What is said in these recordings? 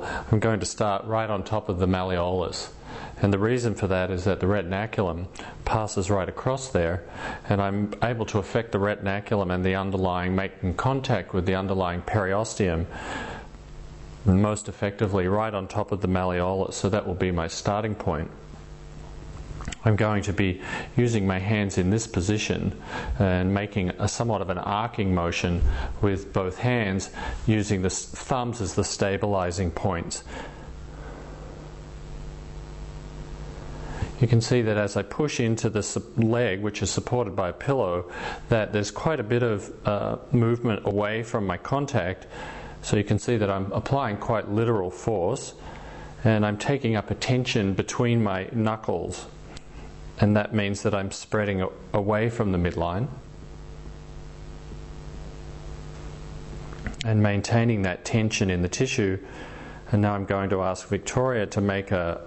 I'm going to start right on top of the malleolus. And the reason for that is that the retinaculum passes right across there, and I'm able to affect the retinaculum and the underlying, making contact with the underlying periosteum most effectively right on top of the malleolus. So that will be my starting point. I'm going to be using my hands in this position and making a somewhat of an arcing motion with both hands, using the thumbs as the stabilizing points. You can see that as I push into this leg, which is supported by a pillow, that there's quite a bit of movement away from my contact. So you can see that I'm applying quite literal force, and I'm taking up a tension between my knuckles, and that means that I'm spreading away from the midline and maintaining that tension in the tissue. And now I'm going to ask Victoria to make a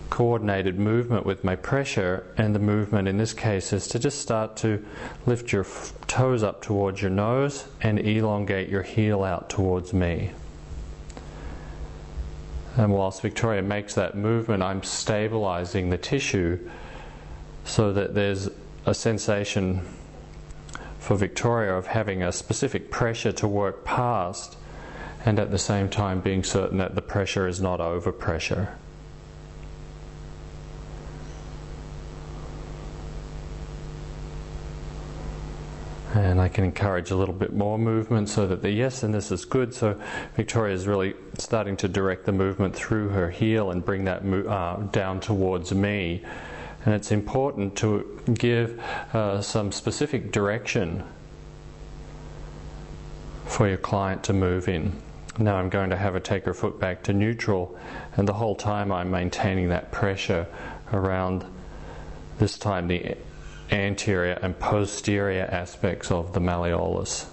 coordinated movement with my pressure, and the movement in this case is to just start to lift your toes up towards your nose and elongate your heel out towards me. And whilst Victoria makes that movement, I'm stabilizing the tissue so that there's a sensation for Victoria of having a specific pressure to work past, and at the same time being certain that the pressure is not over pressure. And I can encourage a little bit more movement so that yes, and this is good. So Victoria is really starting to direct the movement through her heel and bring that down towards me. And it's important to give some specific direction for your client to move in. Now I'm going to have her take her foot back to neutral, and the whole time I'm maintaining that pressure around, this time, the anterior and posterior aspects of the malleolus.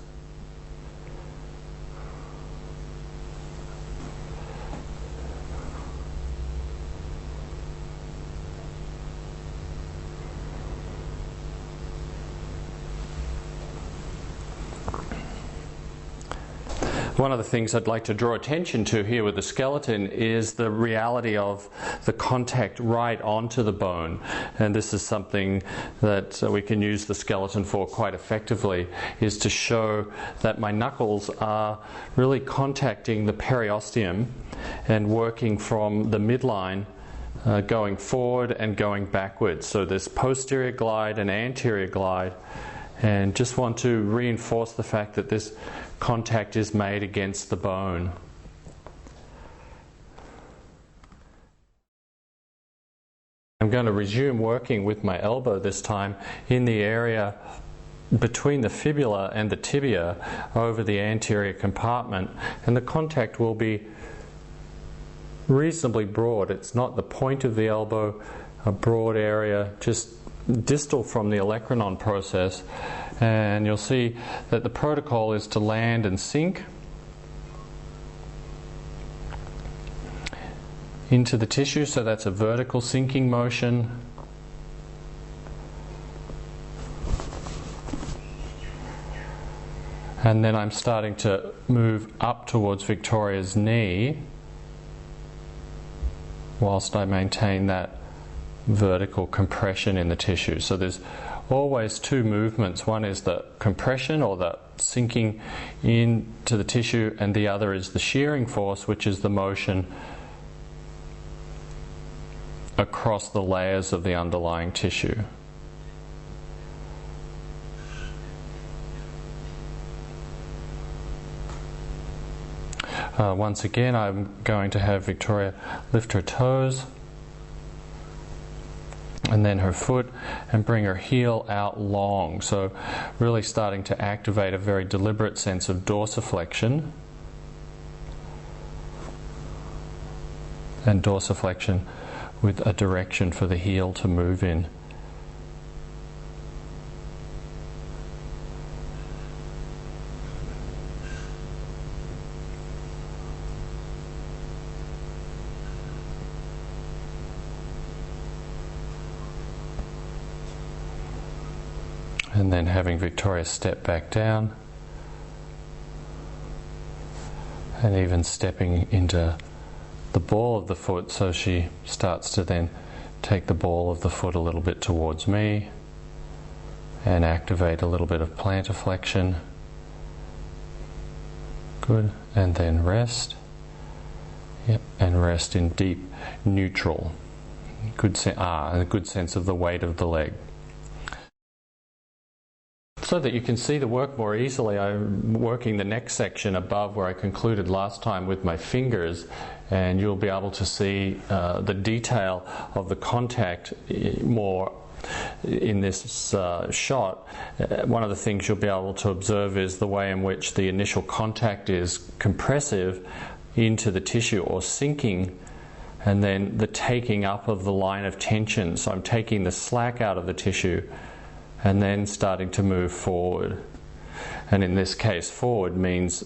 One of the things I'd like to draw attention to here with the skeleton is the reality of the contact right onto the bone. And this is something that we can use the skeleton for quite effectively, is to show that my knuckles are really contacting the periosteum and working from the midline, going forward and going backwards. So there's posterior glide and anterior glide, and just want to reinforce the fact that this contact is made against the bone. I'm going to resume working with my elbow this time in the area between the fibula and the tibia over the anterior compartment, and the contact will be reasonably broad. It's not the point of the elbow, a broad area just distal from the olecranon process. And you'll see that the protocol is to land and sink into the tissue, so that's a vertical sinking motion. And then I'm starting to move up towards Victoria's knee whilst I maintain that vertical compression in the tissue. So there's always two movements. One is the compression or the sinking into the tissue, and the other is the shearing force, which is the motion across the layers of the underlying tissue. Once again, I'm going to have Victoria lift her toes and then her foot, and bring her heel out long. So really starting to activate a very deliberate sense of dorsiflexion. And dorsiflexion with a direction for the heel to move in. And then having Victoria step back down and even stepping into the ball of the foot, so she starts to then take the ball of the foot a little bit towards me and activate a little bit of plantar flexion. Good. And then rest. Yep. And rest in deep neutral. A good sense of the weight of the leg. So that you can see the work more easily, I'm working the next section above where I concluded last time with my fingers, and you'll be able to see the detail of the contact more in this shot. One of the things you'll be able to observe is the way in which the initial contact is compressive into the tissue or sinking, and then the taking up of the line of tension. So I'm taking the slack out of the tissue and then starting to move forward. And in this case, forward means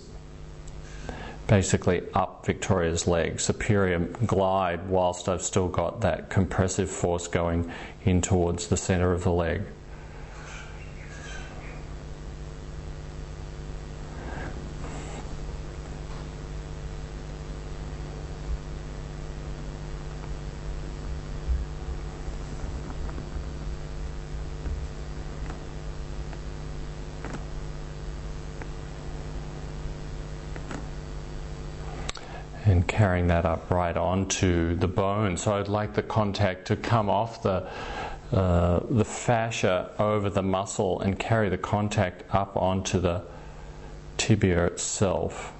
basically up Victoria's leg, superior glide, whilst I've still got that compressive force going in towards the center of the leg. And carrying that up right onto the bone. So I'd like the contact to come off the fascia over the muscle and carry the contact up onto the tibia itself.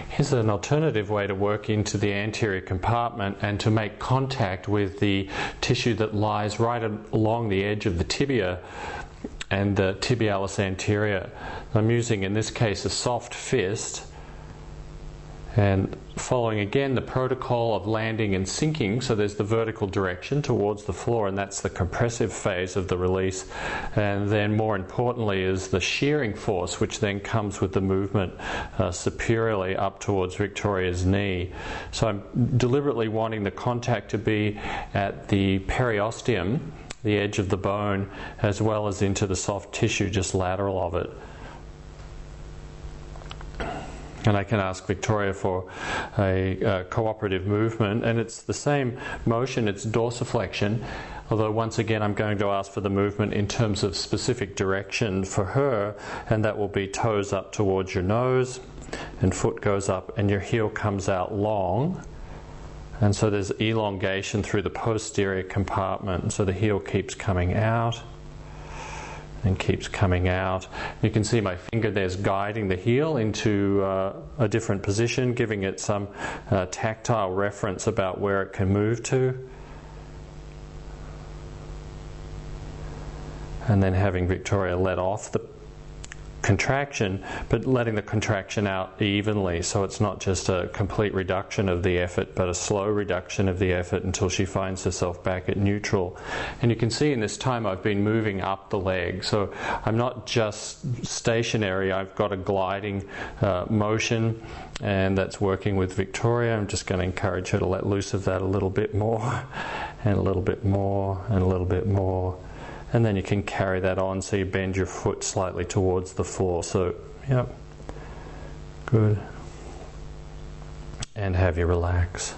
Here's an alternative way to work into the anterior compartment and to make contact with the tissue that lies right along the edge of the tibia and the tibialis anterior. I'm using, in this case, a soft fist, and following again the protocol of landing and sinking. So there's the vertical direction towards the floor, and that's the compressive phase of the release. And then more importantly is the shearing force, which then comes with the movement superiorly up towards Victoria's knee. So I'm deliberately wanting the contact to be at the periosteum, the edge of the bone, as well as into the soft tissue just lateral of it. And I can ask Victoria for a cooperative movement, and it's the same motion, it's dorsiflexion, although once again I'm going to ask for the movement in terms of specific direction for her, and that will be toes up towards your nose, and foot goes up, and your heel comes out long, and so there's elongation through the posterior compartment, and so the heel keeps coming out and keeps coming out. You can see my finger there's guiding the heel into a different position, giving it some tactile reference about where it can move to. And then having Victoria let off the contraction, but letting the contraction out evenly, so it's not just a complete reduction of the effort, but a slow reduction of the effort until she finds herself back at neutral. And you can see in this time I've been moving up the leg, so I'm not just stationary, I've got a gliding motion, and that's working with Victoria. I'm just going to encourage her to let loose of that a little bit more, and a little bit more, and a little bit more. And then you can carry that on, so you bend your foot slightly towards the floor. So, yep, good. And have you relax.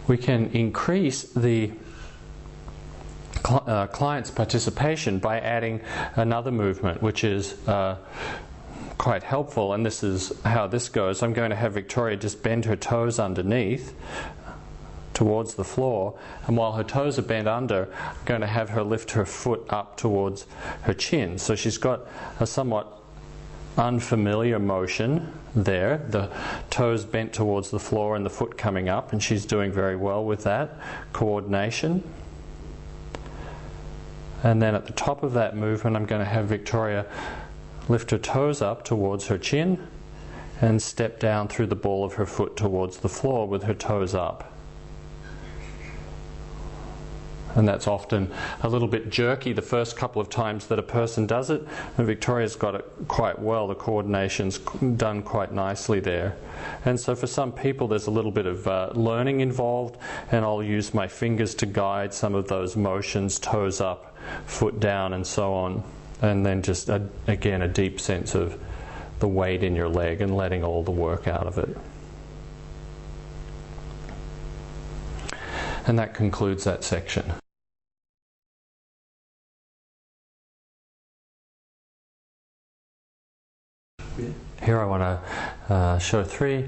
We can increase the client's participation by adding another movement, which is quite helpful, and this is how this goes. I'm going to have Victoria just bend her toes underneath towards the floor, and while her toes are bent under, I'm going to have her lift her foot up towards her chin. So she's got a somewhat unfamiliar motion there, the toes bent towards the floor and the foot coming up, and she's doing very well with that coordination. And then at the top of that movement, I'm going to have Victoria lift her toes up towards her chin and step down through the ball of her foot towards the floor with her toes up. And that's often a little bit jerky the first couple of times that a person does it. And Victoria's got it quite well. The coordination's done quite nicely there. And so for some people there's a little bit of learning involved, and I'll use my fingers to guide some of those motions, toes up, foot down, and so on. And then just, again, a deep sense of the weight in your leg and letting all the work out of it. And that concludes that section. Here I want to show 3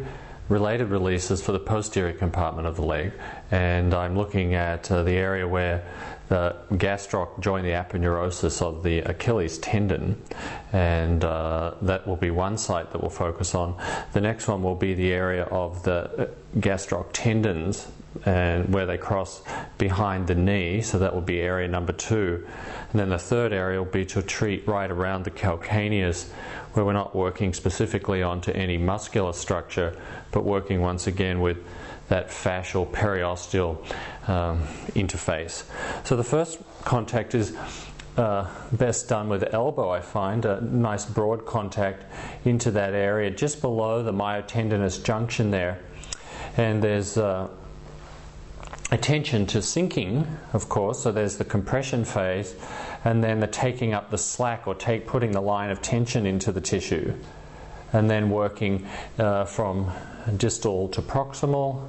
related releases for the posterior compartment of the leg, and I'm looking at the area where the gastroc join the aponeurosis of the Achilles tendon, and that will be one site that we'll focus on. The next one will be the area of the gastroc tendons and where they cross behind the knee, so that will be area number 2. And then the third area will be to treat right around the calcaneus, where we're not working specifically onto any muscular structure, but working once again with that fascial periosteal interface. So the first contact is best done with the elbow, I find, a nice broad contact into that area just below the myotendinous junction there. And there's attention to sinking, of course, so there's the compression phase, and then the taking up the slack, or putting the line of tension into the tissue, and then working from distal to proximal.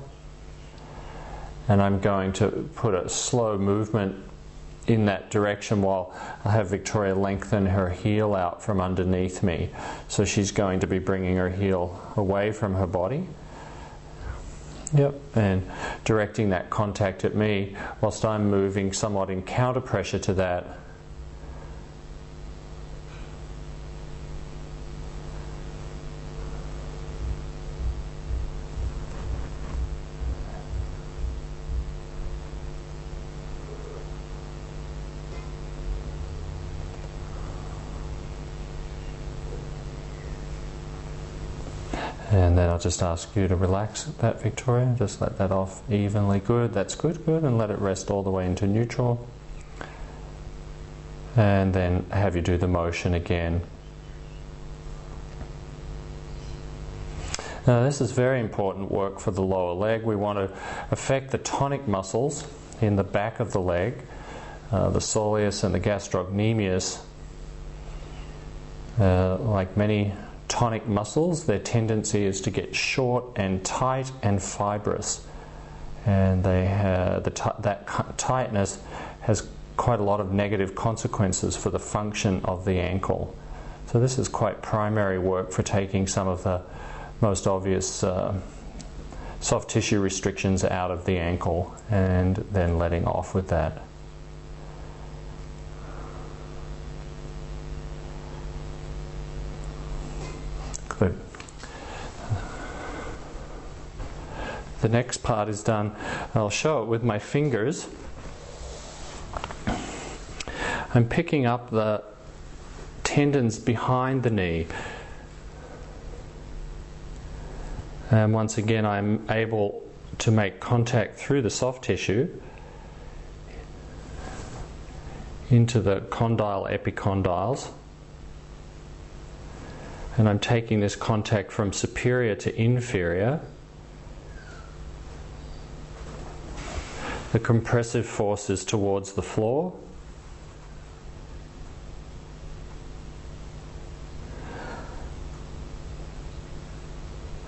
And I'm going to put a slow movement in that direction while I have Victoria lengthen her heel out from underneath me. So she's going to be bringing her heel away from her body. Yep, and directing that contact at me whilst I'm moving somewhat in counter pressure to that. And then I'll just ask you to relax that, Victoria. Just let that off evenly. Good, that's good, good. And let it rest all the way into neutral. And then have you do the motion again. Now this is very important work for the lower leg. We want to affect the tonic muscles in the back of the leg, the soleus and the gastrocnemius. Like many tonic muscles, their tendency is to get short and tight and fibrous, and they have that tightness has quite a lot of negative consequences for the function of the ankle. So this is quite primary work for taking some of the most obvious soft tissue restrictions out of the ankle and then letting off with that. Good. The next part is done. I'll show it with my fingers. I'm picking up the tendons behind the knee. And once again, I'm able to make contact through the soft tissue into the condyle epicondyles. And I'm taking this contact from superior to inferior. The compressive force is towards the floor.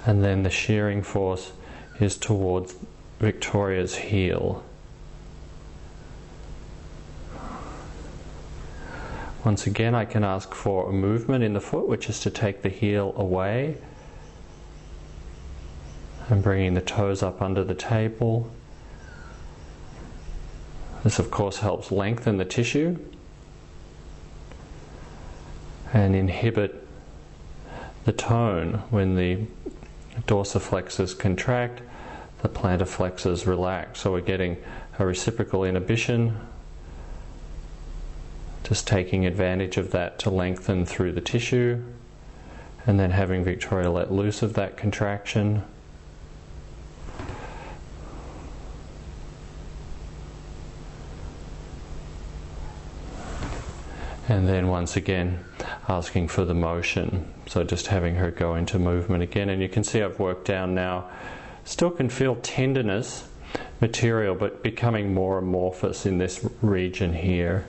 And then the shearing force is towards Victoria's heel. Once again, I can ask for a movement in the foot, which is to take the heel away and bringing the toes up under the table. This, of course, helps lengthen the tissue and inhibit the tone. When the dorsiflexors contract, the plantar flexors relax. So we're getting a reciprocal inhibition. Just taking advantage of that to lengthen through the tissue, and then having Victoria let loose of that contraction. And then once again asking for the motion, so just having her go into movement again. And you can see I've worked down now. Still can feel tenderness material, but becoming more amorphous in this region here.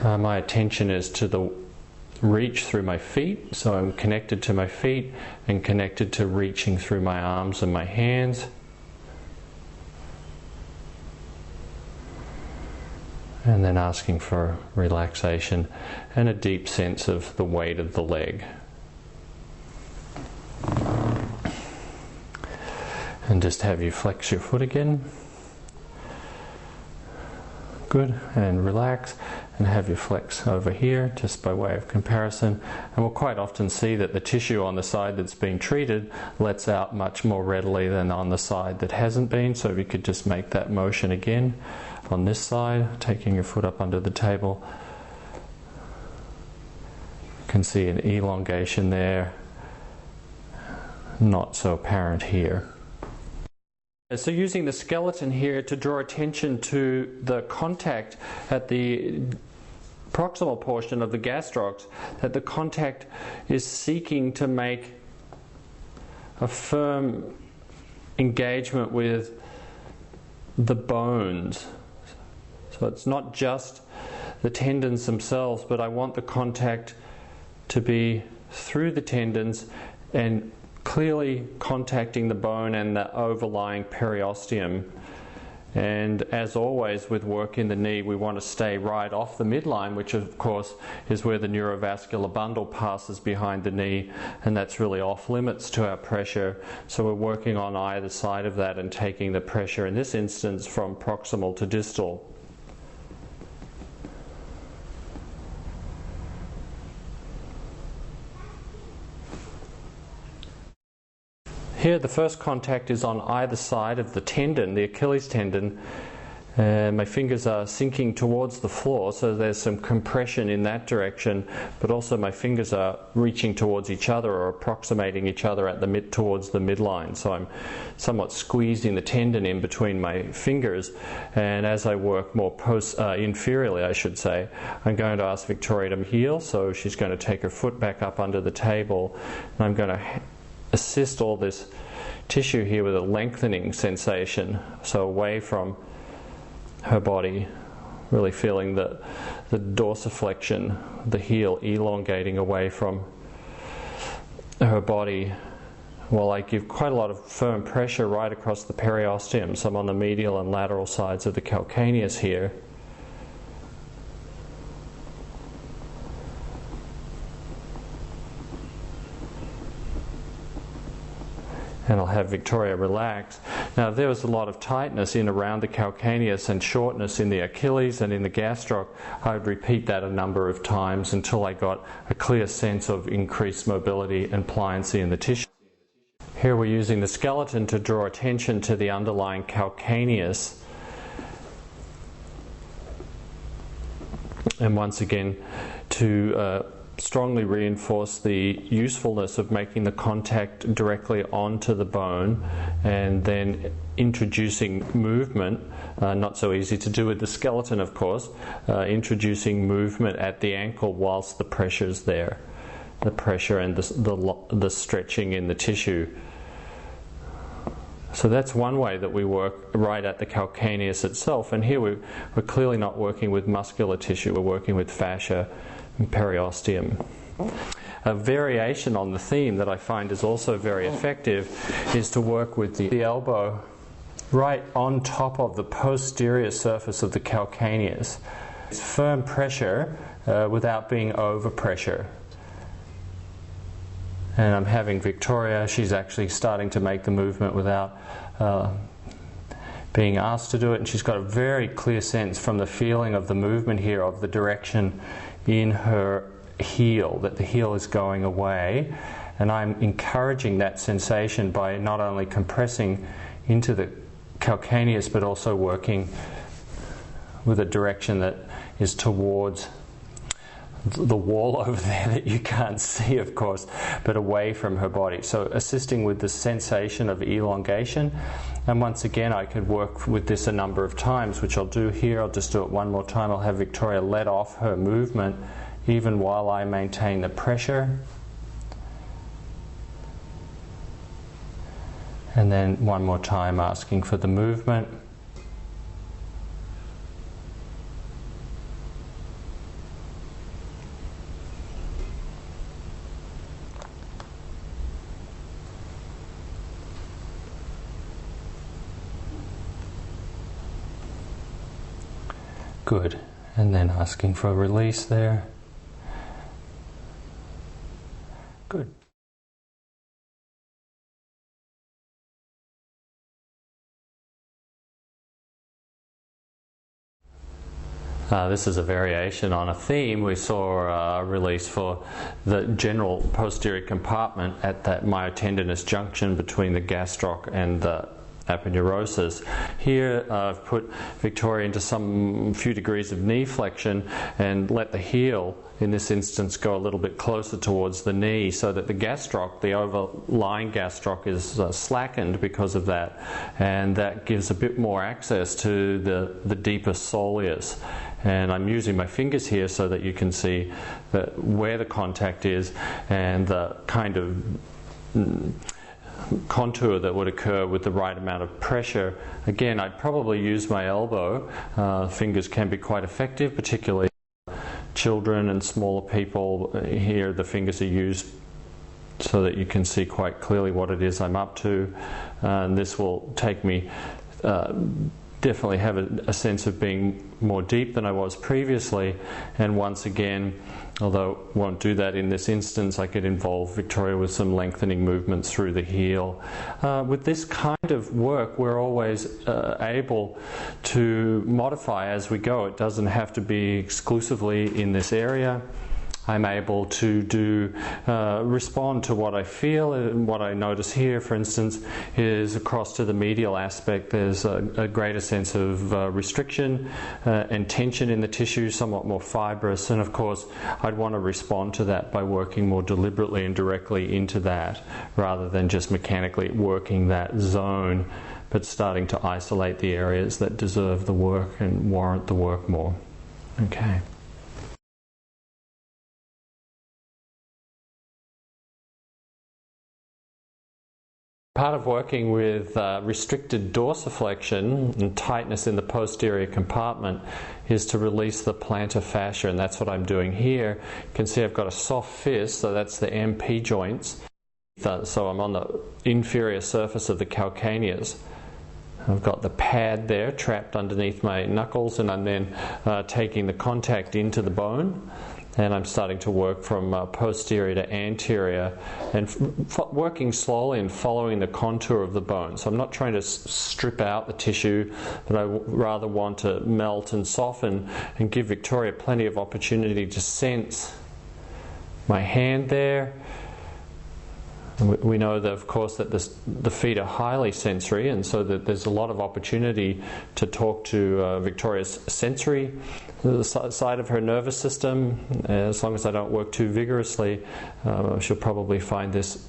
My attention is to the reach through my feet, so I'm connected to my feet and connected to reaching through my arms and my hands. And then asking for relaxation and a deep sense of the weight of the leg. And just have you flex your foot again. Good, and relax, and have you flex over here just by way of comparison. And we'll quite often see that the tissue on the side that's been treated lets out much more readily than on the side that hasn't been. So if you could just make that motion again on this side, taking your foot up under the table. You can see an elongation there, not so apparent here. So using the skeleton here to draw attention to the contact at the proximal portion of the gastrocs, that the contact is seeking to make a firm engagement with the bones. So it's not just the tendons themselves, but I want the contact to be through the tendons and clearly contacting the bone and the overlying periosteum. And as always with work in the knee, we want to stay right off the midline, which of course is where the neurovascular bundle passes behind the knee, and that's really off limits to our pressure. So we're working on either side of that and taking the pressure, in this instance, from proximal to distal. Here the first contact is on either side of the tendon, the Achilles tendon. My fingers are sinking towards the floor, so there's some compression in that direction, but also my fingers are reaching towards each other or approximating each other at the towards the midline. So I'm somewhat squeezing the tendon in between my fingers, and as I work more inferiorly, I should say, I'm going to ask Victoria to heel, so she's going to take her foot back up under the table, and I'm going to assist all this tissue here with a lengthening sensation, so away from her body, really feeling the dorsiflexion, the heel elongating away from her body, while I give quite a lot of firm pressure right across the periosteum. So I'm on the medial and lateral sides of the calcaneus here. And I'll have Victoria relax. Now, if there was a lot of tightness in around the calcaneus and shortness in the Achilles and in the gastroc, I would repeat that a number of times until I got a clear sense of increased mobility and pliancy in the tissue. Here we're using the skeleton to draw attention to the underlying calcaneus. And once again, to strongly reinforce the usefulness of making the contact directly onto the bone and then introducing movement, not so easy to do with the skeleton of course, introducing movement at the ankle whilst the pressure's there, the pressure and the stretching in the tissue. So that's one way that we work right at the calcaneus itself, and here we're clearly not working with muscular tissue, we're working with fascia and periosteum. A variation on the theme that I find is also very effective is to work with the elbow right on top of the posterior surface of the calcaneus. It's firm pressure without being over pressure. And I'm having Victoria, she's actually starting to make the movement without being asked to do it, and she's got a very clear sense from the feeling of the movement here of the direction in her heel, that the heel is going away, and I'm encouraging that sensation by not only compressing into the calcaneus but also working with a direction that is towards the wall over there that you can't see, of course, but away from her body. So assisting with the sensation of elongation. And once again, I could work with this a number of times, which I'll do here. I'll just do it one more time. I'll have Victoria let off her movement even while I maintain the pressure. And then one more time asking for the movement. Good. And then asking for a release there. Good. This is a variation on a theme. We saw a release for the general posterior compartment at that myotendinous junction between the gastroc and the aponeurosis. Here I've put Victoria into some few degrees of knee flexion and let the heel in this instance go a little bit closer towards the knee, so that the gastroc, the overlying gastroc, is slackened because of that, and that gives a bit more access to the deeper soleus. And I'm using my fingers here so that you can see where the contact is and the kind of contour that would occur with the right amount of pressure. Again, I'd probably use my elbow. Fingers can be quite effective, particularly children and smaller people. Here the fingers are used so that you can see quite clearly what it is I'm up to. And this will take me definitely have a sense of being more deep than I was previously. And once again, although I won't do that in this instance, I could involve Victoria with some lengthening movements through the heel. With this kind of work, we're always able to modify as we go. It doesn't have to be exclusively in this area. I'm able to respond to what I feel, and what I notice here, for instance, is across to the medial aspect there's a greater sense of restriction and tension in the tissue, somewhat more fibrous, and of course I'd want to respond to that by working more deliberately and directly into that, rather than just mechanically working that zone, but starting to isolate the areas that deserve the work and warrant the work more. Okay. Part of working with restricted dorsiflexion and tightness in the posterior compartment is to release the plantar fascia, and that's what I'm doing here. You can see I've got a soft fist, so that's the MP joints. So I'm on the inferior surface of the calcaneus. I've got the pad there trapped underneath my knuckles, and I'm then taking the contact into the bone. And I'm starting to work from posterior to anterior, and working slowly and following the contour of the bone. So I'm not trying to strip out the tissue, but I rather want to melt and soften and give Victoria plenty of opportunity to sense my hand there. And we know that, of course, that the feet are highly sensory, and so that there's a lot of opportunity to talk to Victoria's sensory side of her nervous system. As long as I don't work too vigorously, she'll probably find this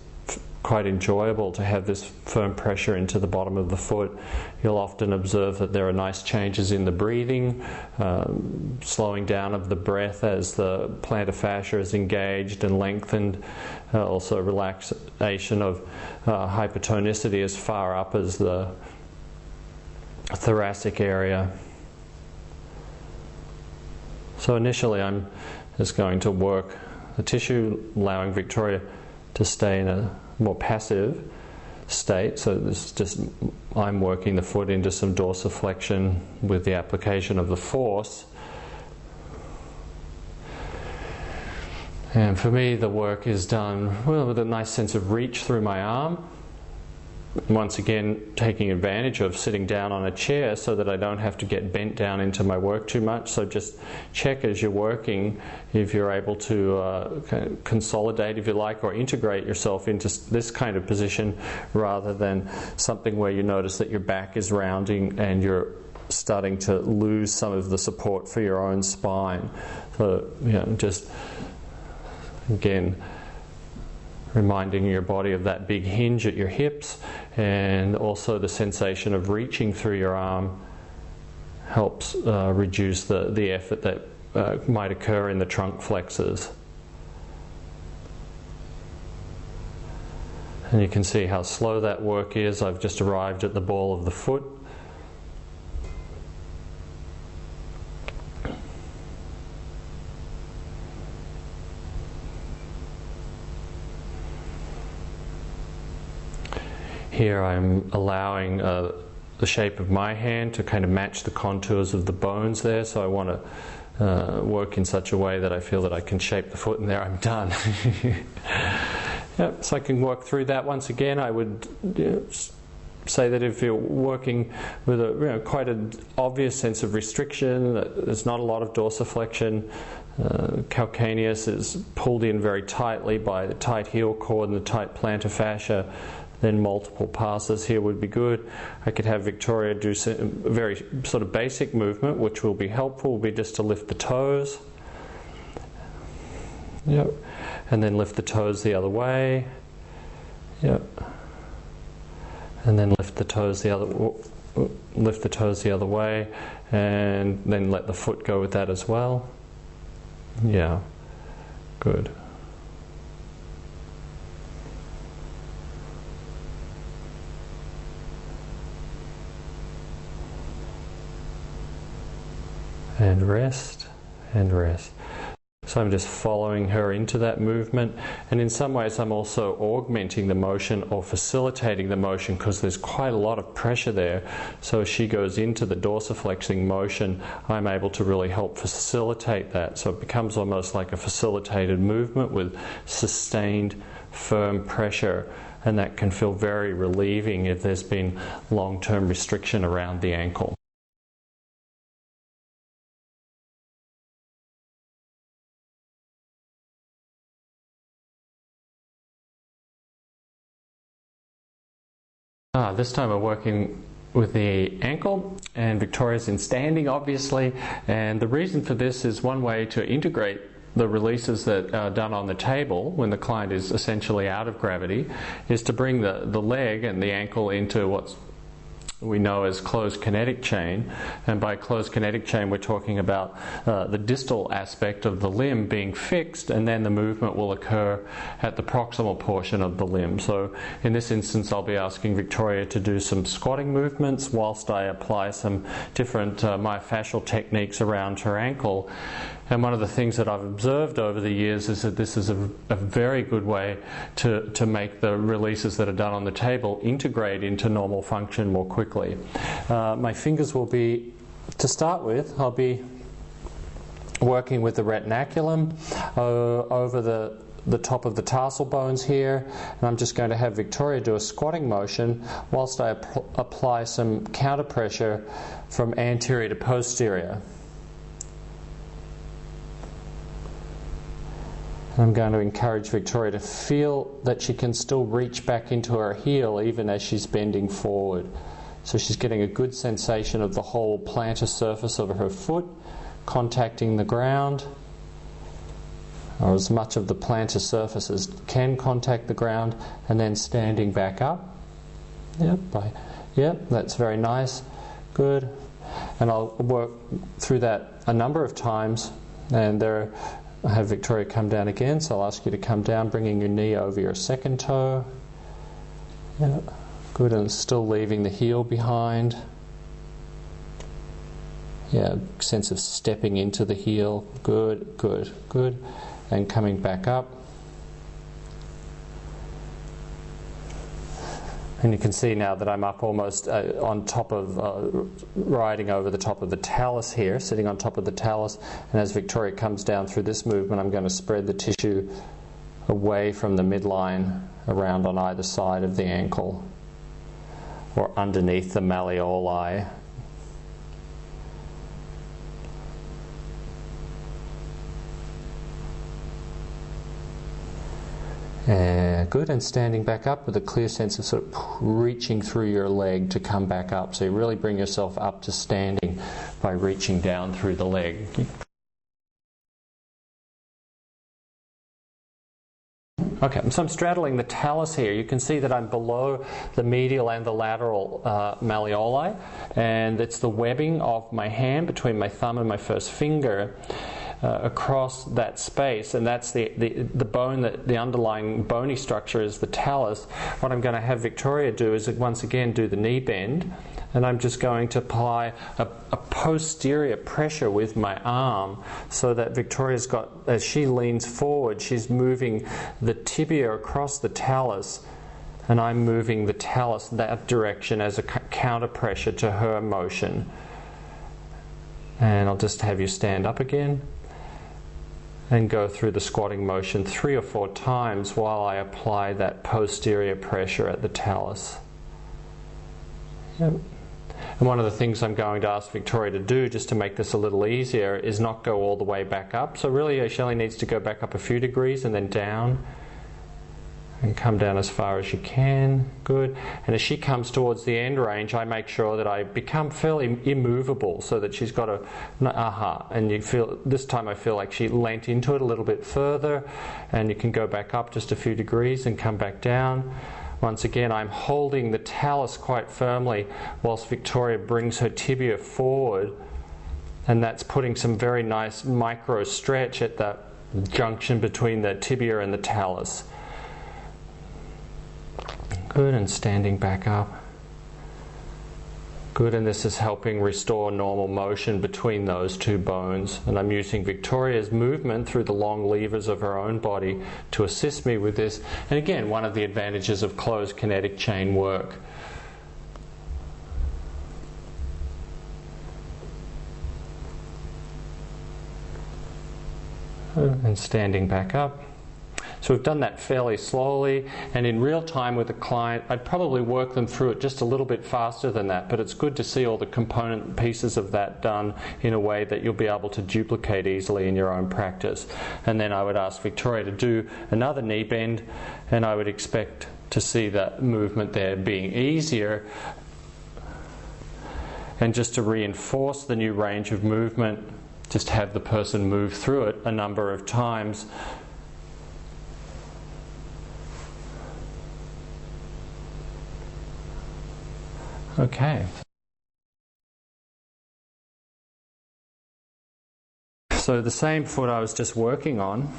quite enjoyable, to have this firm pressure into the bottom of the foot. You'll often observe that there are nice changes in the breathing, slowing down of the breath as the plantar fascia is engaged and lengthened, also relaxation of hypertonicity as far up as the thoracic area. So initially I'm just going to work the tissue, allowing Victoria to stay in a more passive state. So this is just, I'm working the foot into some dorsiflexion with the application of the force. And for me, the work is done with a nice sense of reach through my arm. Once again, taking advantage of sitting down on a chair so that I don't have to get bent down into my work too much. So just check as you're working if you're able to kind of consolidate, if you like, or integrate yourself into this kind of position, rather than something where you notice that your back is rounding and you're starting to lose some of the support for your own spine. So, just again, reminding your body of that big hinge at your hips, and also the sensation of reaching through your arm helps reduce the effort that might occur in the trunk flexors. And you can see how slow that work is. I've just arrived at the ball of the foot. Here I'm allowing the shape of my hand to kind of match the contours of the bones there, so I want to work in such a way that I feel that I can shape the foot, and there I'm done. Yep, so I can work through that. Once again, I would say that if you're working with a quite an obvious sense of restriction, that there's not a lot of dorsiflexion, calcaneus is pulled in very tightly by the tight heel cord and the tight plantar fascia, then multiple passes here would be good. I could have Victoria do a very sort of basic movement, which will be helpful, will be just to lift the toes. Yep. And then lift the toes the other way. Yep. And then lift the toes the other way, and then let the foot go with that as well. Yeah. Good. And rest, and rest. So I'm just following her into that movement, and in some ways I'm also augmenting the motion or facilitating the motion, because there's quite a lot of pressure there. So as she goes into the dorsiflexing motion, I'm able to really help facilitate that. So it becomes almost like a facilitated movement with sustained, firm pressure, and that can feel very relieving if there's been long-term restriction around the ankle. This time we're working with the ankle, and Victoria's in standing, obviously, and the reason for this is one way to integrate the releases that are done on the table when the client is essentially out of gravity, is to bring the leg and the ankle into what's we know as closed kinetic chain. And by closed kinetic chain we're talking about the distal aspect of the limb being fixed, and then the movement will occur at the proximal portion of the limb. So in this instance I'll be asking Victoria to do some squatting movements whilst I apply some different myofascial techniques around her ankle. And one of the things that I've observed over the years is that this is a very good way to make the releases that are done on the table integrate into normal function more quickly. My fingers will be, to start with, I'll be working with the retinaculum over the top of the tarsal bones here, and I'm just going to have Victoria do a squatting motion whilst I apply some counter pressure from anterior to posterior. I'm going to encourage Victoria to feel that she can still reach back into her heel even as she's bending forward. So she's getting a good sensation of the whole plantar surface of her foot contacting the ground, or as much of the plantar surface as can contact the ground, and then standing back up. Yep, that's very nice. Good. And I'll work through that a number of times, and I have Victoria come down again, so I'll ask you to come down, bringing your knee over your second toe. Yeah, good, and still leaving the heel behind. Yeah, sense of stepping into the heel. Good, good, good. And coming back up. And you can see now that I'm up almost on top of, riding over the top of the talus here, sitting on top of the talus. And as Victoria comes down through this movement, I'm going to spread the tissue away from the midline around on either side of the ankle, or underneath the malleoli. And Yeah, good. And standing back up with a clear sense of sort of reaching through your leg to come back up. So you really bring yourself up to standing by reaching down through the leg. Okay, so I'm straddling the talus here. You can see that I'm below the medial and the lateral malleoli, and it's the webbing of my hand between my thumb and my first finger across that space, and that's the bone, the underlying bony structure is the talus. What I'm going to have Victoria do is once again do the knee bend, and I'm just going to apply a posterior pressure with my arm so that Victoria's got, as she leans forward, she's moving the tibia across the talus, and I'm moving the talus that direction as a counter pressure to her motion. And I'll just have you stand up again and go through the squatting motion 3 or 4 times while I apply that posterior pressure at the talus. Yep. And one of the things I'm going to ask Victoria to do, just to make this a little easier, is not go all the way back up. So really she only needs to go back up a few degrees and then down. And come down as far as you can. Good. And as she comes towards the end range, I make sure that I become fairly immovable so that she's got aha. And you feel, this time I feel like she leant into it a little bit further, and you can go back up just a few degrees and come back down. Once again, I'm holding the talus quite firmly whilst Victoria brings her tibia forward, and that's putting some very nice micro stretch at the junction between the tibia and the talus. Good, and standing back up. Good, and this is helping restore normal motion between those two bones. And I'm using Victoria's movement through the long levers of her own body to assist me with this. And again, one of the advantages of closed kinetic chain work. And standing back up. So we've done that fairly slowly, and in real time with the client, I'd probably work them through it just a little bit faster than that, but it's good to see all the component pieces of that done in a way that you'll be able to duplicate easily in your own practice. And then I would ask Victoria to do another knee bend, and I would expect to see that movement there being easier. And just to reinforce the new range of movement, just have the person move through it a number of times. Okay. So the same foot I was just working on,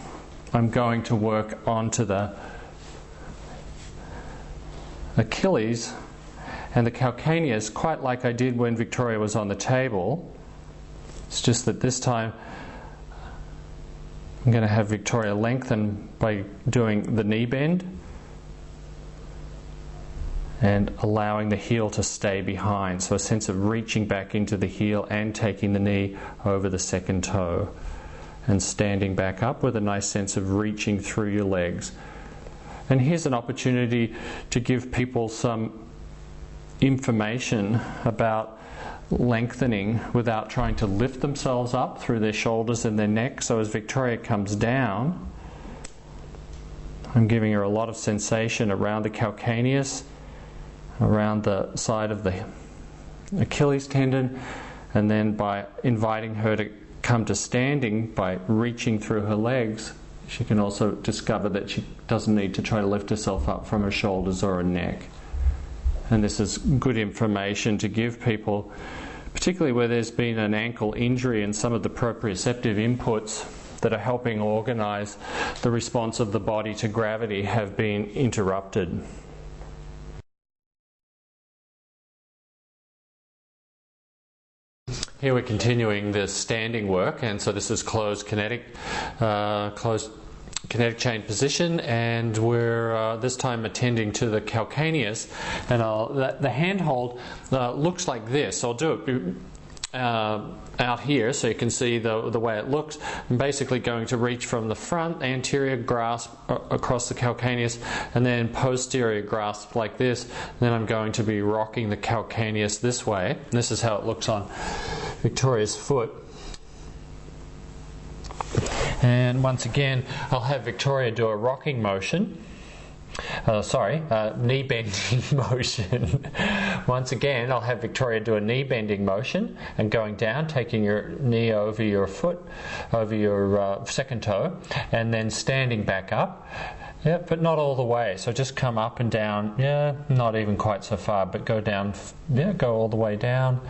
I'm going to work onto the Achilles and the calcaneus, quite like I did when Victoria was on the table. It's just that this time I'm going to have Victoria lengthen by doing the knee bend and allowing the heel to stay behind. So a sense of reaching back into the heel and taking the knee over the second toe. And standing back up with a nice sense of reaching through your legs. And here's an opportunity to give people some information about lengthening without trying to lift themselves up through their shoulders and their neck. So as Victoria comes down, I'm giving her a lot of sensation around the calcaneus, around the side of the Achilles tendon, and then by inviting her to come to standing by reaching through her legs, she can also discover that she doesn't need to try to lift herself up from her shoulders or her neck. And this is good information to give people, particularly where there's been an ankle injury, and some of the proprioceptive inputs that are helping organize the response of the body to gravity have been interrupted. Here we're continuing the standing work, and so this is closed kinetic chain position, and we're this time attending to the calcaneus. And the handhold looks like this. I'll do it out here so you can see the way it looks. I'm basically going to reach from the front, anterior grasp across the calcaneus, and then posterior grasp like this. Then I'm going to be rocking the calcaneus this way. And this is how it looks on Victoria's foot. And once again, I'll have Victoria do a rocking motion. knee bending motion. Once again, I'll have Victoria do a knee bending motion and going down, taking your knee over your foot, over your second toe, and then standing back up. Yeah, but not all the way. So just come up and down. Yeah, not even quite so far, but go down. Yeah, go all the way down,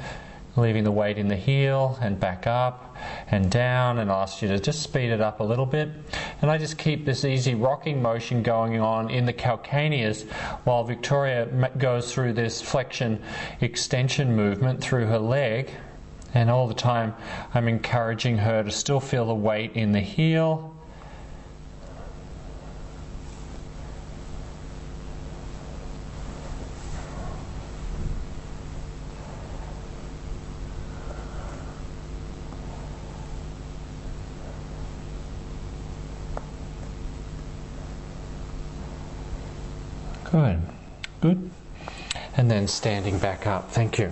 leaving the weight in the heel and back up and down, and ask you to just speed it up a little bit. And I just keep this easy rocking motion going on in the calcaneus while Victoria goes through this flexion extension movement through her leg. And all the time I'm encouraging her to still feel the weight in the heel. Good, good. And then standing back up. Thank you.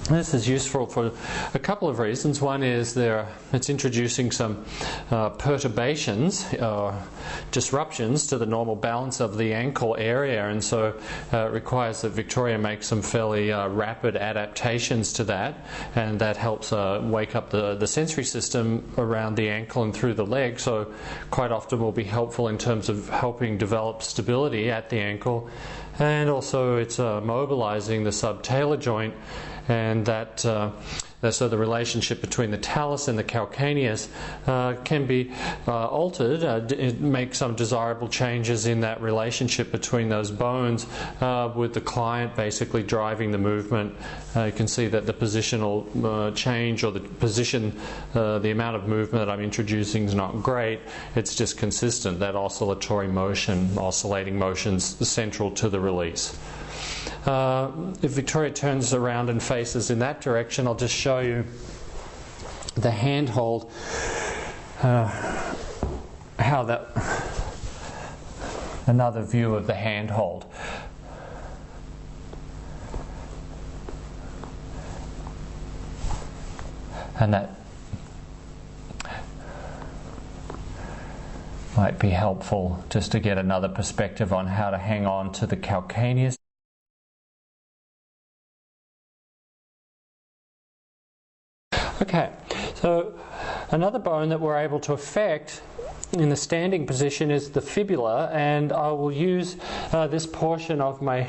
This is useful for a couple of reasons. One is it's introducing some perturbations or disruptions to the normal balance of the ankle area, and so it requires that Victoria make some fairly rapid adaptations to that, and that helps wake up the sensory system around the ankle and through the leg, so quite often will be helpful in terms of helping develop stability at the ankle. And also it's mobilizing the subtalar joint, and so the relationship between the talus and the calcaneus can be altered, make some desirable changes in that relationship between those bones, with the client basically driving the movement. You can see that the positional change, or the position, the amount of movement that I'm introducing is not great. It's just consistent, that oscillatory motion, oscillating motions central to the release. If Victoria turns around and faces in that direction, I'll just show you the handhold, another view of the handhold. And that might be helpful just to get another perspective on how to hang on to the calcaneus. Okay, so another bone that we're able to affect in the standing position is the fibula, and I will use this portion of my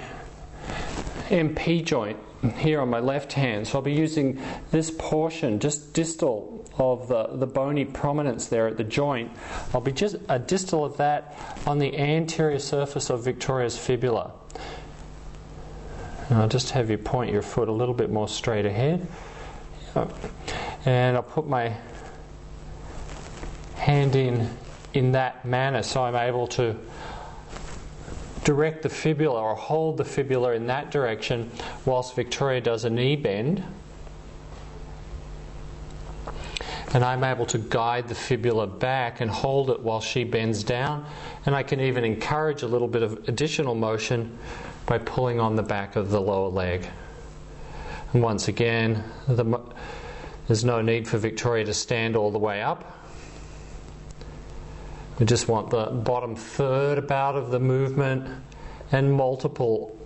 MP joint here on my left hand. So I'll be using this portion just distal of the bony prominence there at the joint. I'll be just a distal of that on the anterior surface of Victoria's fibula. And I'll just have you point your foot a little bit more straight ahead. And I'll put my hand in that manner, so I'm able to direct the fibula or hold the fibula in that direction whilst Victoria does a knee bend. And I'm able to guide the fibula back and hold it while she bends down. And I can even encourage a little bit of additional motion by pulling on the back of the lower leg. And once again, there's no need for Victoria to stand all the way up. We just want the bottom third about of the movement and multiple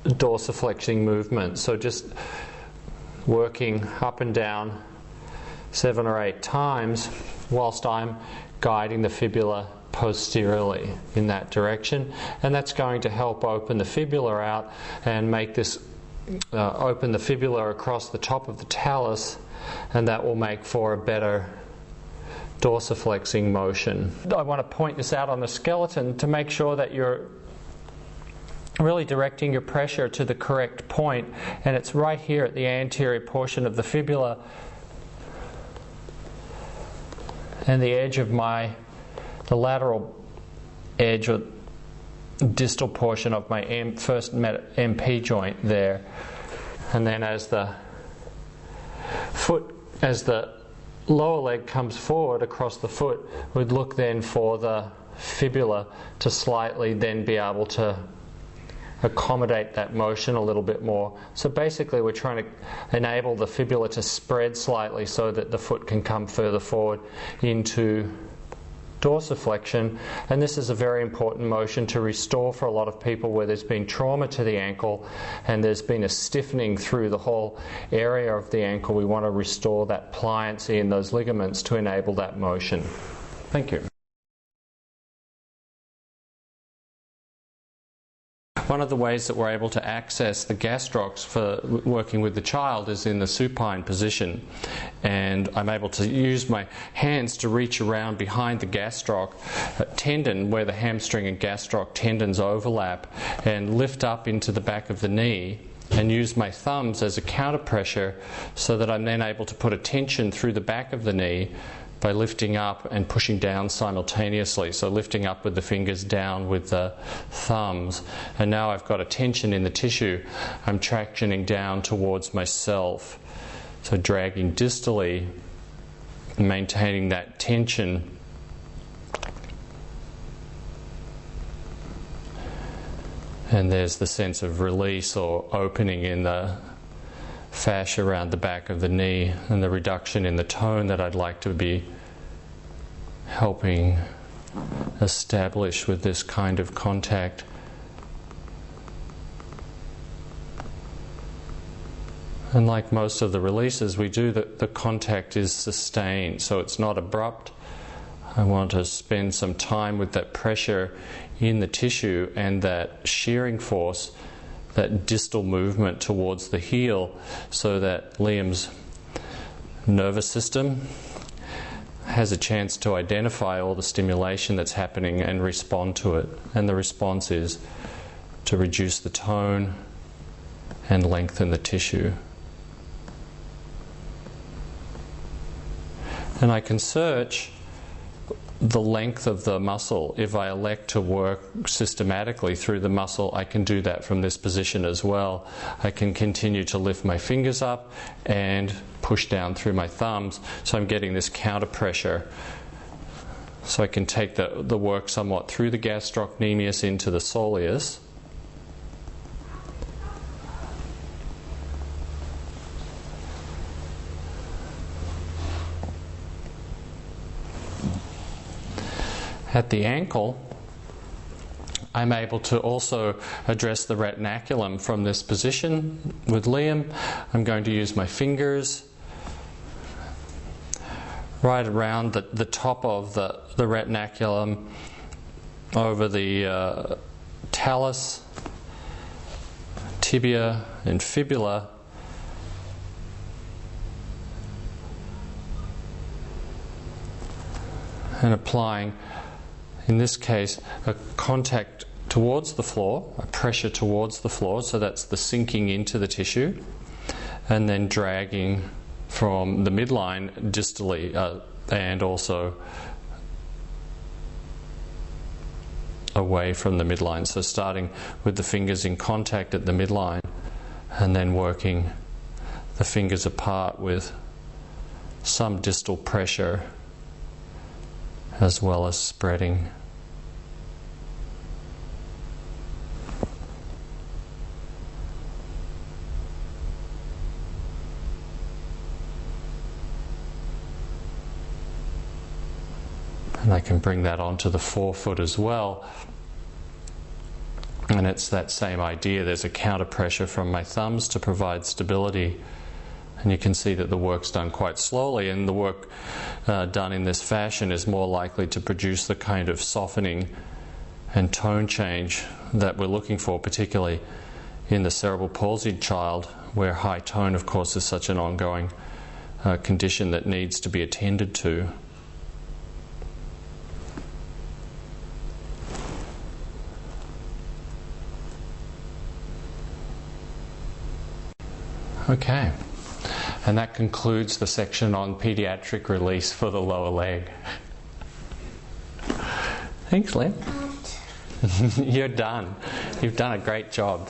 dorsiflexing movements. So just working up and down 7 or 8 times whilst I'm guiding the fibula posteriorly in that direction. And that's going to help open the fibula out and make this open the fibula across the top of the talus, and that will make for a better dorsiflexing motion. I want to point this out on the skeleton to make sure that you're really directing your pressure to the correct point, and it's right here at the anterior portion of the fibula and the edge of the lateral edge or distal portion of my first MP joint there. And then as the lower leg comes forward across the foot, we'd look then for the fibula to slightly then be able to accommodate that motion a little bit more. So basically we're trying to enable the fibula to spread slightly so that the foot can come further forward into dorsiflexion, and this is a very important motion to restore for a lot of people where there's been trauma to the ankle and there's been a stiffening through the whole area of the ankle. We want to restore that pliancy in those ligaments to enable that motion. Thank you. One of the ways that we're able to access the gastrocs for working with the child is in the supine position, and I'm able to use my hands to reach around behind the gastroc tendon where the hamstring and gastroc tendons overlap and lift up into the back of the knee and use my thumbs as a counter pressure so that I'm then able to put a tension through the back of the knee by lifting up and pushing down simultaneously. So lifting up with the fingers, down with the thumbs. And now I've got a tension in the tissue. I'm tractioning down towards myself. So dragging distally, maintaining that tension. And there's the sense of release or opening in the fascia around the back of the knee and the reduction in the tone that I'd like to be helping establish with this kind of contact. And like most of the releases we do, the contact is sustained, so it's not abrupt. I want to spend some time with that pressure in the tissue and that shearing force, that distal movement towards the heel, so that Liam's nervous system has a chance to identify all the stimulation that's happening and respond to it. And the response is to reduce the tone and lengthen the tissue. And I can search the length of the muscle. If I elect to work systematically through the muscle, I can do that from this position as well. I can continue to lift my fingers up and push down through my thumbs, so I'm getting this counter pressure. So I can take the work somewhat through the gastrocnemius into the soleus. At the ankle, I'm able to also address the retinaculum from this position with Liam. I'm going to use my fingers right around the top of the retinaculum over the talus, tibia and fibula, and applying, in this case, a contact towards the floor, a pressure towards the floor, so that's the sinking into the tissue, and then dragging from the midline distally and also away from the midline. So starting with the fingers in contact at the midline and then working the fingers apart with some distal pressure as well as spreading. And I can bring that onto the forefoot as well. And it's that same idea. There's a counter pressure from my thumbs to provide stability. And you can see that the work's done quite slowly, and the work done in this fashion is more likely to produce the kind of softening and tone change that we're looking for, particularly in the cerebral palsied child, where high tone, of course, is such an ongoing condition that needs to be attended to. Okay. And that concludes the section on pediatric release for the lower leg. Thanks, Len. You're done. You've done a great job.